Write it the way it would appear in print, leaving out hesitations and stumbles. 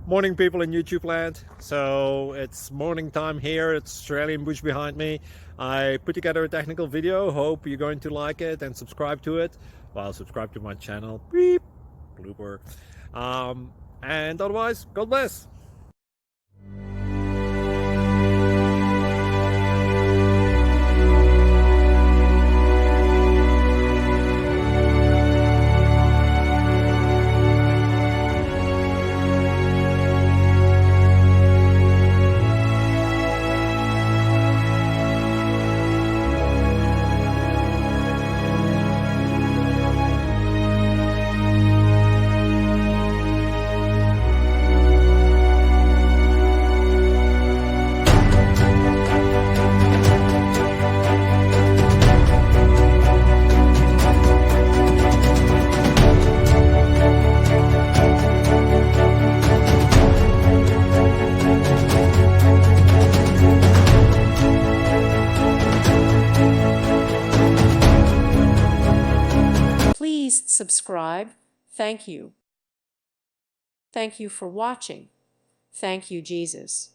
Morning, people in YouTube land. So it's morning time here. It's Australian bush behind me. I put together a technical video. Hope you're going to like it and subscribe to it. Well, subscribe to my channel. Beep, blooper. And otherwise, God bless. Please subscribe. Thank you. Thank you for watching. Thank you, Jesus.